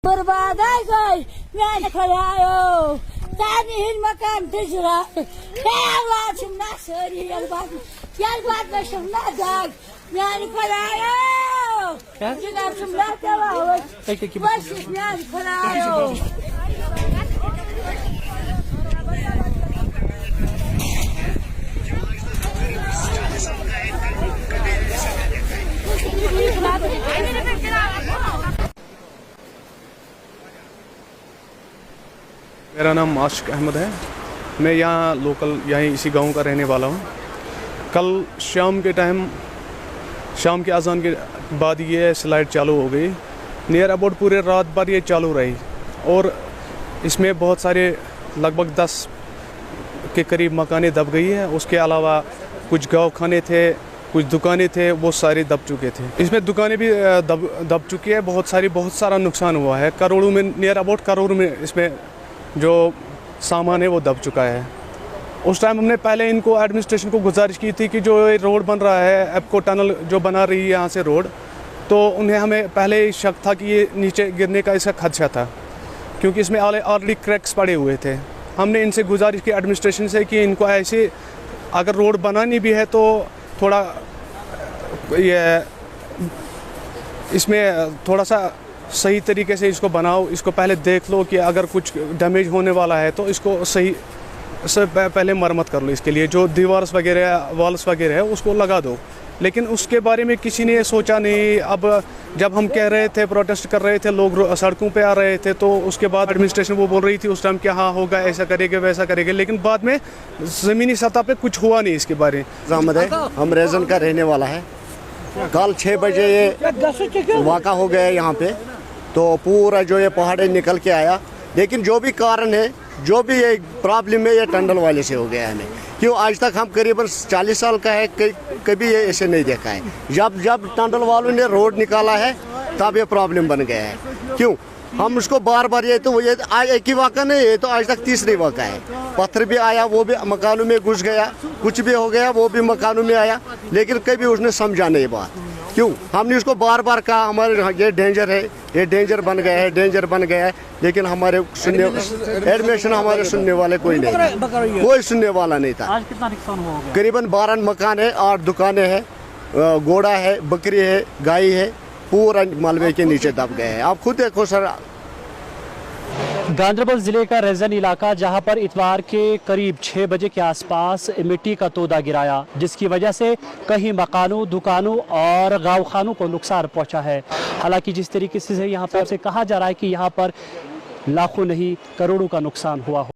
बर्बाद गई मैंने खड़ायो तानी हिन मकान तिजरा खेला छुना सरी यार बात में छुना दाग मैंने खड़ायो जिना छुना चला बस मैंने खड़ायो मेरा नाम आशिक अहमद है। मैं यहाँ लोकल यहीं इसी गांव का रहने वाला हूँ। कल शाम के टाइम शाम के अजान के बाद ये स्लाइड चालू हो गई। नियर अबाउट पूरे रात भर ये चालू रही और इसमें बहुत सारे लगभग 10 के करीब मकानें दब गई है। उसके अलावा कुछ गाँव खाने थे, कुछ दुकानें थे, वो सारे दब चुके थे। इसमें दुकानें भी दब चुकी है। बहुत सारा नुकसान हुआ है। करोड़ों में, नियर अबाउट करोड़ में इसमें जो सामान है वो दब चुका है। उस टाइम हमने पहले इनको एडमिनिस्ट्रेशन को गुजारिश की थी कि जो ये रोड बन रहा है, एप्को टनल जो बना रही है यहाँ से रोड, तो उन्हें हमें पहले ही शक था कि ये नीचे गिरने का इसका खदशा था, क्योंकि इसमें ऑलरेडी क्रैक्स पड़े हुए थे। हमने इनसे गुजारिश की एडमिनिस्ट्रेशन से कि इनको ऐसे अगर रोड बनानी भी है तो थोड़ा ये इसमें थोड़ा सा सही तरीके से इसको बनाओ, इसको पहले देख लो कि अगर कुछ डैमेज होने वाला है तो इसको सही से पहले मरम्मत कर लो। इसके लिए जो दीवार्स वगैरह, वॉल्स वगैरह है उसको लगा दो। लेकिन उसके बारे में किसी ने सोचा नहीं। अब जब हम कह रहे थे, प्रोटेस्ट कर रहे थे, लोग सड़कों पे आ रहे थे, तो उसके बाद एडमिनिस्ट्रेशन वो बोल रही थी उस टाइम कि हाँ होगा, ऐसा करेंगे, वैसा करेंगे। लेकिन बाद में ज़मीनी सतह पे कुछ हुआ नहीं इसके बारे में। हम रेजन का रहने वाला है। कल 6 बजे ये वाक़ा हो गया यहाँ पे, तो पूरा जो ये पहाड़े निकल के आया। लेकिन जो भी कारण है, जो भी ये प्रॉब्लम है, ये टंडल वाले से हो गया है। हमें क्यों आज तक हम करीबन 40 साल का है, कभी ये ऐसे नहीं देखा है। जब टंडल वालों ने रोड निकाला है तब ये प्रॉब्लम बन गया है। क्यों हम उसको बार बार ये आज एक ही वाक़ा नहीं, ये तो आज तक तीसरी वाक़ा है। पत्थर भी आया, वो भी मकानों में घुस गया, कुछ भी हो गया, वो भी मकानों में आया, लेकिन कभी उसने समझा नहीं बात। क्यों हमने उसको बार बार कहा हमारे ये डेंजर है, ये डेंजर बन गया है, डेंजर बन गया है, लेकिन हमारे सुनने एडमिशन हमारे सुनने वाले कोई नहीं, कोई सुनने वाला नहीं था। आज कितना नुकसान हुआ होगा? करीबन 12 मकान है, 8 दुकानें हैं, घोड़ा है, बकरी है, गाय है, पूरा मलबे के नीचे दब गए हैं। आप खुद देखो सर। गांधरबल जिले का रेजन इलाका, जहां पर इतवार के करीब 6 बजे के आसपास मिट्टी का तोदा गिराया, जिसकी वजह से कहीं मकानों, दुकानों और गाँव खानों को नुकसान पहुंचा है। हालांकि जिस तरीके से यहाँ पर से कहा जा रहा है कि यहाँ पर लाखों नहीं करोड़ों का नुकसान हुआ हो।